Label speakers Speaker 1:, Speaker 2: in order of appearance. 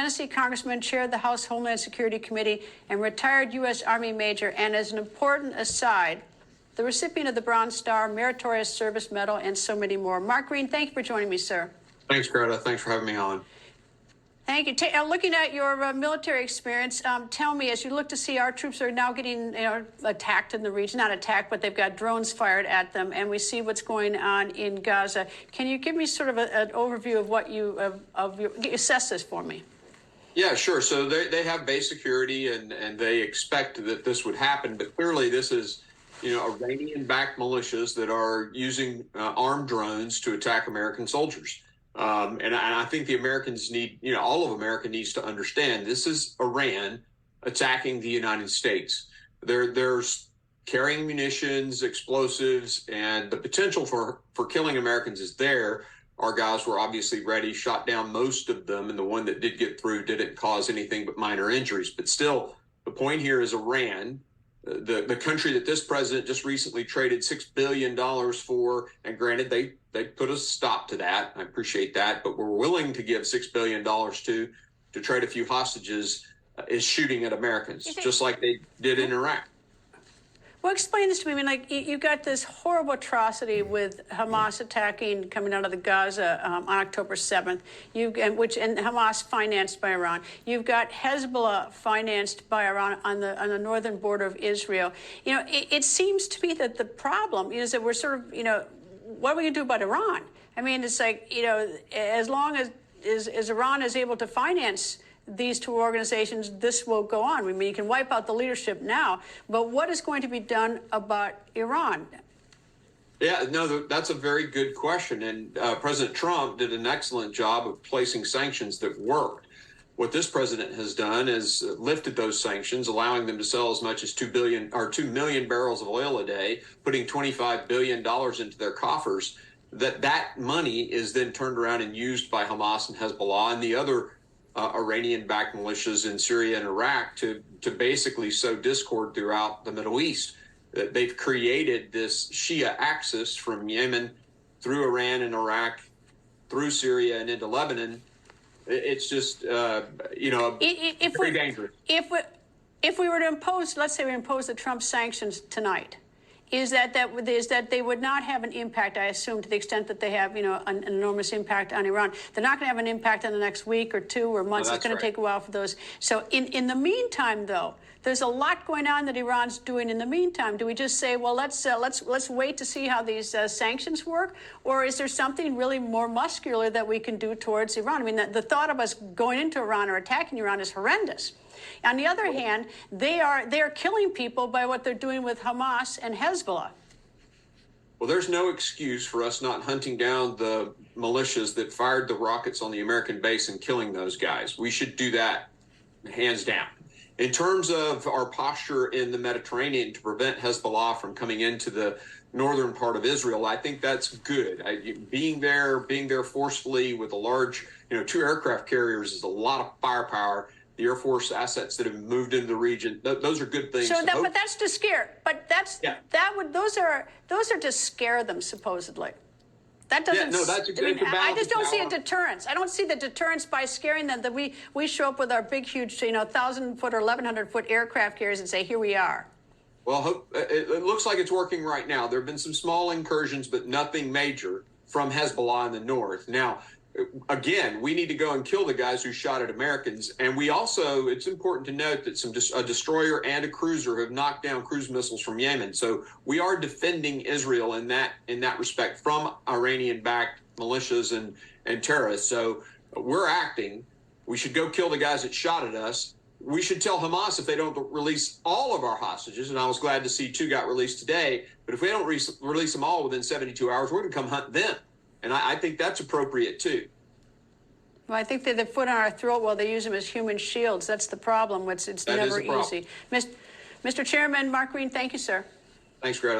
Speaker 1: Tennessee congressman, chaired the House Homeland Security Committee, and retired U.S. Army major. And as an important aside, the recipient of the Bronze Star, Meritorious Service Medal, and so many more. Mark Green, thank you for joining me, sir.
Speaker 2: Thanks, Greta. Thanks for having me on.
Speaker 1: Thank you. Looking at your military experience, tell me, as you look to see our troops are now getting attacked in the region, not attacked, but they've got drones fired at them, and we see what's going on in Gaza. Can you give me sort of an overview of what you assess this for me?
Speaker 2: Yeah, sure. So they have base security, and they expect that this would happen, but clearly this is, Iranian-backed militias that are using armed drones to attack American soldiers. And I think the Americans need, all of America needs to understand this is Iran attacking the United States. They're carrying munitions, explosives, and the potential for killing Americans is there. Our guys were obviously ready, shot down most of them, and the one that did get through didn't cause anything but minor injuries. But still, the point here is Iran, the country that this president just recently traded $6 billion for, and granted, they put a stop to that. I appreciate that, but we're willing to give $6 billion to trade a few hostages, is shooting at Americans, just like they did in Iraq.
Speaker 1: Well, explain this to me. I mean, like, you've got this horrible atrocity with Hamas attacking, coming out of the Gaza on October 7th, and Hamas financed by Iran. You've got Hezbollah financed by Iran on the northern border of Israel. It seems to me that the problem is that we're sort of, what are we going to do about Iran? I mean, it's like, as long as Iran is able to finance these two organizations, this will go on. I mean, you can wipe out the leadership now, but what is going to be done about Iran?
Speaker 2: Yeah, no, that's a very good question. And President Trump did an excellent job of placing sanctions that worked. What this president has done is lifted those sanctions, allowing them to sell as much as 2 million barrels of oil a day, putting $25 billion into their coffers. That money is then turned around and used by Hamas and Hezbollah and the other Iranian-backed militias in Syria and Iraq to basically sow discord throughout the Middle East. They've created this Shia axis from Yemen through Iran and Iraq, through Syria and into Lebanon. It's just, very dangerous.
Speaker 1: If we were to impose, let's say we impose the Trump sanctions tonight, is that they would not have an impact, I assume, to the extent that they have, an enormous impact on Iran. They're not going to have an impact in the next week or two or months. It's going to take a while for those. So in the meantime, though, there's a lot going on that Iran's doing in the meantime. Do we just say, well, let's wait to see how these sanctions work? Or is there something really more muscular that we can do towards Iran? I mean, the thought of us going into Iran or attacking Iran is horrendous. On the other hand, they are killing people by what they're doing with Hamas and Hezbollah.
Speaker 2: Well, there's no excuse for us not hunting down the militias that fired the rockets on the American base and killing those guys. We should do that, hands down. In terms of our posture in the Mediterranean to prevent Hezbollah from coming into the northern part of Israel, I think that's good. Being there forcefully with a large, 2 aircraft carriers is a lot of firepower. The Air Force assets that have moved into the region, those are good things.
Speaker 1: But that's to scare. But those are to scare them, supposedly. That doesn't.
Speaker 2: Yeah, no, that's a good.
Speaker 1: I just don't see a deterrence. I don't see the deterrence by scaring them that we show up with our big, huge, 1,000-foot or 1,100-foot aircraft carriers and say, here we are.
Speaker 2: Well, it looks like it's working right now. There have been some small incursions, but nothing major from Hezbollah in the north. Now, again, we need to go and kill the guys who shot at Americans. And we also, it's important to note that a destroyer and a cruiser have knocked down cruise missiles from Yemen. So we are defending Israel in that respect from Iranian-backed militias and terrorists. So we're acting. We should go kill the guys that shot at us. We should tell Hamas if they don't release all of our hostages, and I was glad to see 2 got released today, but if we don't release them all within 72 hours, we're going to come hunt them. And I think that's appropriate, too.
Speaker 1: Well, I think they're put on our throat while they use them as human shields. That's the problem. It's never easy. Mr. Chairman, Mark Green, thank you, sir.
Speaker 2: Thanks, Greta.